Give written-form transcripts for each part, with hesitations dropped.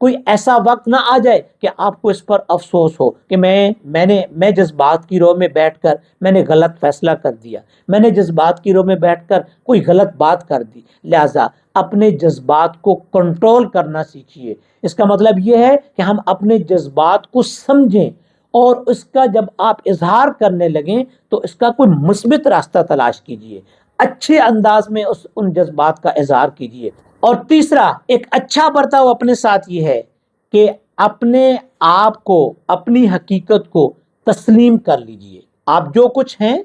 کوئی ایسا وقت نہ آ جائے کہ آپ کو اس پر افسوس ہو کہ میں جذبات کی رو میں بیٹھ کر میں نے غلط فیصلہ کر دیا، میں نے جذبات کی رو میں بیٹھ کر کوئی غلط بات کر دی۔ لہٰذا اپنے جذبات کو کنٹرول کرنا سیکھیے۔ اس کا مطلب یہ ہے کہ ہم اپنے جذبات کو سمجھیں اور اس کا جب آپ اظہار کرنے لگیں تو اس کا کوئی مثبت راستہ تلاش کیجیے، اچھے انداز میں ان جذبات کا اظہار کیجیے۔ اور تیسرا، ایک اچھا برتاؤ اپنے ساتھ یہ ہے کہ اپنے آپ کو، اپنی حقیقت کو تسلیم کر لیجیے۔ آپ جو کچھ ہیں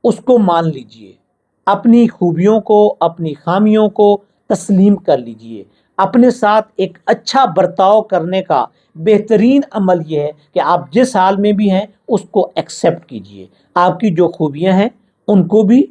اس کو مان لیجیے، اپنی خوبیوں کو، اپنی خامیوں کو تسلیم کر لیجیے۔ اپنے ساتھ ایک اچھا برتاؤ کرنے کا بہترین عمل یہ ہے کہ آپ جس حال میں بھی ہیں اس کو ایکسیپٹ کیجیے۔ آپ کی جو خوبیاں ہیں ان کو بھی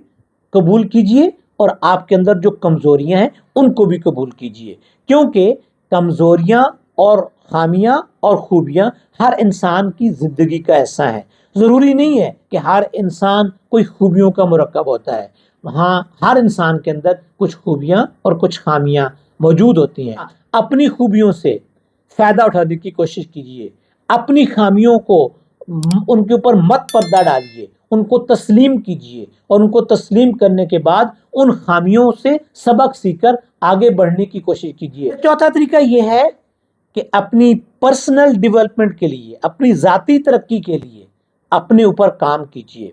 قبول کیجیے اور آپ کے اندر جو کمزوریاں ہیں ان کو بھی قبول کیجیے، کیونکہ کمزوریاں اور خامیاں اور خوبیاں ہر انسان کی زندگی کا حصہ ہیں۔ ضروری نہیں ہے کہ ہر انسان کوئی خوبیوں کا مرکب ہوتا ہے، ہاں ہر انسان کے اندر کچھ خوبیاں اور کچھ خامیاں موجود ہوتی ہیں۔ اپنی خوبیوں سے فائدہ اٹھانے کی کوشش کیجیے، اپنی خامیوں کو ان کے اوپر مت پردہ ڈالیے، ان کو تسلیم کیجیے اور ان کو تسلیم کرنے کے بعد ان خامیوں سے سبق سیکھ کر آگے بڑھنے کی کوشش کیجیے۔ چوتھا طریقہ یہ ہے کہ اپنی پرسنل ڈیولپمنٹ کے لیے، اپنی ذاتی ترقی کے لیے اپنے اوپر کام کیجیے،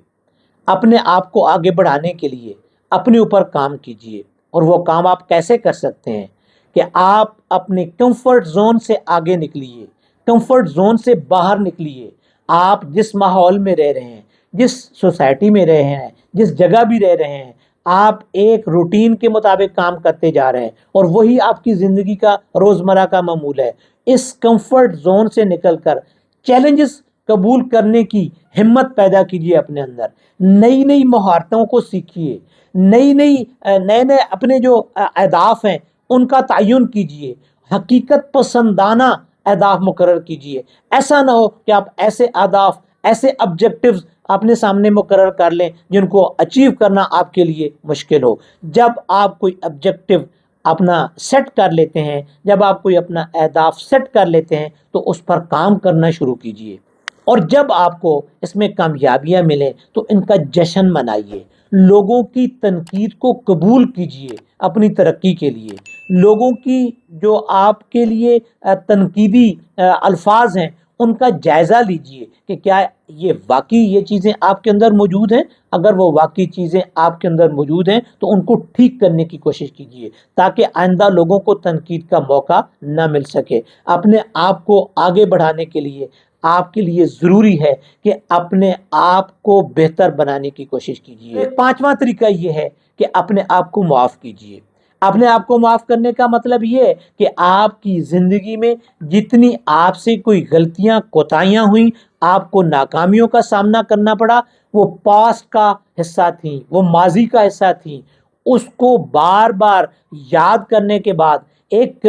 اپنے آپ کو آگے بڑھانے کے لیے اپنے اوپر کام کیجیے۔ اور وہ کام آپ کیسے کر سکتے ہیں کہ آپ اپنے کمفرٹ زون سے آگے نکلیے، کمفرٹ زون سے باہر نکلیے۔ آپ جس ماحول میں رہ رہے ہیں، جس سوسائٹی میں رہ رہے ہیں، جس جگہ بھی رہ رہے ہیں، آپ ایک روٹین کے مطابق کام کرتے جا رہے ہیں اور وہی آپ کی زندگی کا روزمرہ کا معمول ہے۔ اس کمفرٹ زون سے نکل کر چیلنجز قبول کرنے کی ہمت پیدا کیجیے اپنے اندر، نئی نئی مہارتوں کو سیکھیے، نئے اپنے جو اہداف ہیں ان کا تعین کیجیے، حقیقت پسندانہ اہداف مقرر کیجیے۔ ایسا نہ ہو کہ آپ ایسے اہداف، ایسے آبجیکٹیوز اپنے سامنے مقرر کر لیں جن کو اچیو کرنا آپ کے لیے مشکل ہو۔ جب آپ کوئی آبجیکٹیو اپنا سیٹ کر لیتے ہیں، جب آپ کوئی اپنا اہداف سیٹ کر لیتے ہیں تو اس پر کام کرنا شروع کیجیے، اور جب آپ کو اس میں کامیابیاں ملیں تو ان کا جشن منائیے۔ لوگوں کی تنقید کو قبول کیجیے اپنی ترقی کے لیے۔ لوگوں کی جو آپ کے لیے تنقیدی الفاظ ہیں ان کا جائزہ لیجیے کہ کیا یہ واقعی یہ چیزیں آپ کے اندر موجود ہیں۔ اگر وہ واقعی چیزیں آپ کے اندر موجود ہیں تو ان کو ٹھیک کرنے کی کوشش کیجیے تاکہ آئندہ لوگوں کو تنقید کا موقع نہ مل سکے۔ اپنے آپ کو آگے بڑھانے کے لیے آپ کے لیے ضروری ہے کہ اپنے آپ کو بہتر بنانے کی کوشش کیجیے۔ پانچواں طریقہ یہ ہے کہ اپنے آپ کو معاف کیجیے۔ اپنے آپ کو معاف کرنے کا مطلب یہ ہے کہ آپ کی زندگی میں جتنی آپ سے کوئی غلطیاں، کوتاہیاں ہوئیں، آپ کو ناکامیوں کا سامنا کرنا پڑا، وہ پاسٹ کا حصہ تھیں، وہ ماضی کا حصہ تھیں۔ اس کو بار بار یاد کرنے کے بعد ایک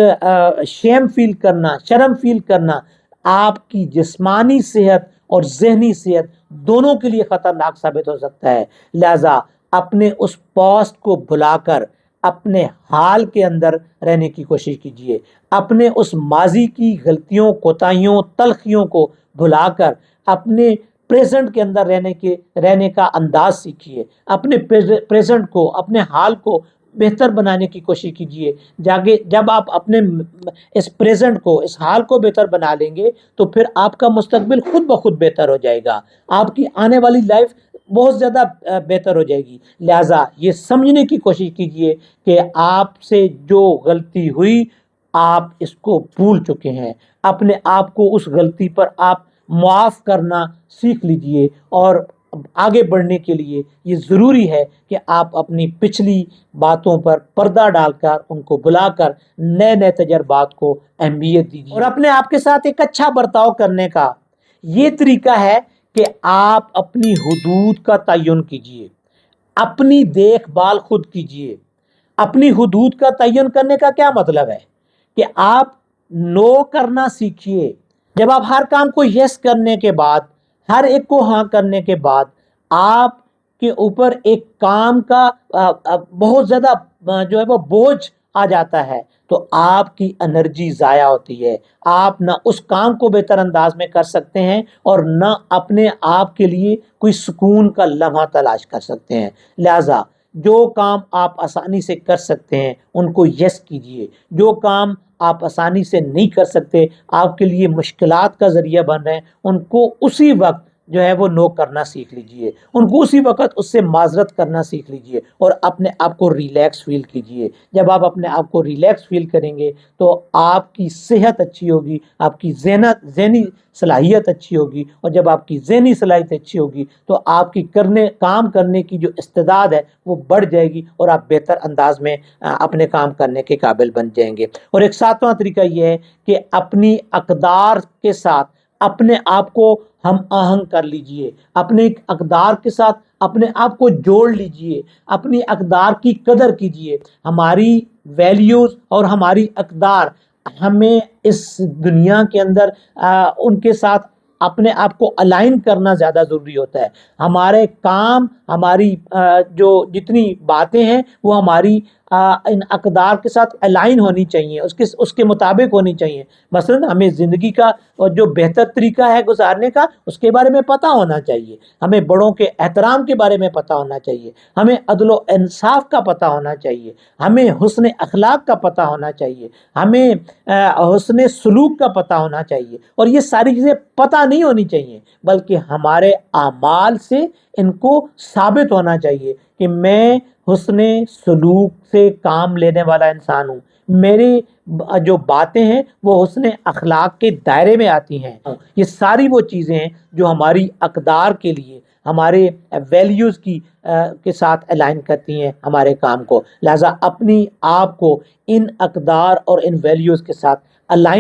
شیم فیل کرنا، شرم فیل کرنا آپ کی جسمانی صحت اور ذہنی صحت دونوں کے لیے خطرناک ثابت ہو سکتا ہے۔ لہذا اپنے اس پاسٹ کو بھلا کر اپنے حال کے اندر رہنے کی کوشش کیجیے، اپنے اس ماضی کی غلطیوں، کوتاہیوں، تلخیوں کو بھلا کر اپنے پریزنٹ کے اندر رہنے کا انداز سیکھیے، اپنے پریزنٹ کو، اپنے حال کو بہتر بنانے کی کوشش کیجیے۔ جب آپ اپنے اس پریزنٹ کو، اس حال کو بہتر بنا لیں گے تو پھر آپ کا مستقبل خود بخود بہتر ہو جائے گا، آپ کی آنے والی لائف بہت زیادہ بہتر ہو جائے گی۔ لہٰذا یہ سمجھنے کی کوشش کیجیے کہ آپ سے جو غلطی ہوئی آپ اس کو بھول چکے ہیں، اپنے آپ کو اس غلطی پر آپ معاف کرنا سیکھ لیجیے، اور آگے بڑھنے کے لیے یہ ضروری ہے کہ آپ اپنی پچھلی باتوں پر پردہ ڈال کر ان کو بلا کر نئے تجربات کو اہمیت دیجیے۔ اور اپنے آپ کے ساتھ ایک اچھا برتاؤ کرنے کا یہ طریقہ ہے کہ آپ اپنی حدود کا تعین کیجیے، اپنی دیکھ بھال خود کیجیے۔ اپنی حدود کا تعین کرنے کا کیا مطلب ہے کہ آپ نو کرنا سیکھیے۔ جب آپ ہر کام کو یس کرنے کے بعد، ہر ایک کو ہاں کرنے کے بعد آپ کے اوپر ایک کام کا بہت زیادہ جو ہے وہ بوجھ آ جاتا ہے تو آپ کی انرجی ضائع ہوتی ہے، آپ نہ اس کام کو بہتر انداز میں کر سکتے ہیں اور نہ اپنے آپ کے لیے کوئی سکون کا لمحہ تلاش کر سکتے ہیں۔ لہٰذا جو کام آپ آسانی سے کر سکتے ہیں ان کو یس کیجئے، جو کام آپ آسانی سے نہیں کر سکتے، آپ کے لیے مشکلات کا ذریعہ بن رہے ہیں، ان کو اسی وقت جو ہے وہ نو کرنا سیکھ لیجئے، ان کو اسی وقت اس سے معذرت کرنا سیکھ لیجئے اور اپنے آپ کو ریلیکس فیل کیجئے۔ جب آپ اپنے آپ کو ریلیکس فیل کریں گے تو آپ کی صحت اچھی ہوگی، آپ کی ذہنی صلاحیت اچھی ہوگی، اور جب آپ کی ذہنی صلاحیت اچھی ہوگی تو آپ کی کام کرنے کی جو استعداد ہے وہ بڑھ جائے گی اور آپ بہتر انداز میں اپنے کام کرنے کے قابل بن جائیں گے۔ اور ایک ساتواں طریقہ یہ ہے کہ اپنی اقدار کے ساتھ اپنے آپ کو ہم آہنگ کر لیجئے، اپنے اقدار کے ساتھ اپنے آپ کو جوڑ لیجئے، اپنی اقدار کی قدر کیجئے۔ ہماری ویلیوز اور ہماری اقدار ہمیں اس دنیا کے اندر ان کے ساتھ اپنے آپ کو الائن کرنا زیادہ ضروری ہوتا ہے۔ ہمارے کام، ہماری جو جتنی باتیں ہیں وہ ہماری ان اقدار کے ساتھ الائن ہونی چاہیے، اس کے مطابق ہونی چاہیے۔ مثلا ہمیں زندگی کا جو بہتر طریقہ ہے گزارنے کا اس کے بارے میں پتہ ہونا چاہیے، ہمیں بڑوں کے احترام کے بارے میں پتہ ہونا چاہیے، ہمیں عدل و انصاف کا پتہ ہونا چاہیے، ہمیں حسن اخلاق کا پتہ ہونا چاہیے، ہمیں حسن سلوک کا پتہ ہونا چاہیے۔ اور یہ ساری چیزیں پتہ نہیں ہونی چاہیے بلکہ ہمارے اعمال سے ان کو ثابت ہونا چاہیے کہ میں حسن سلوک سے کام لینے والا انسان ہوں، میری جو باتیں ہیں وہ حسن اخلاق کے دائرے میں آتی ہیں۔ یہ ساری وہ چیزیں ہیں جو ہماری اقدار کے لیے، ہمارے ویلیوز کے ساتھ الائن کرتی ہیں ہمارے کام کو۔ لہٰذا اپنی آپ کو ان اقدار اور ان ویلیوز کے ساتھ الائن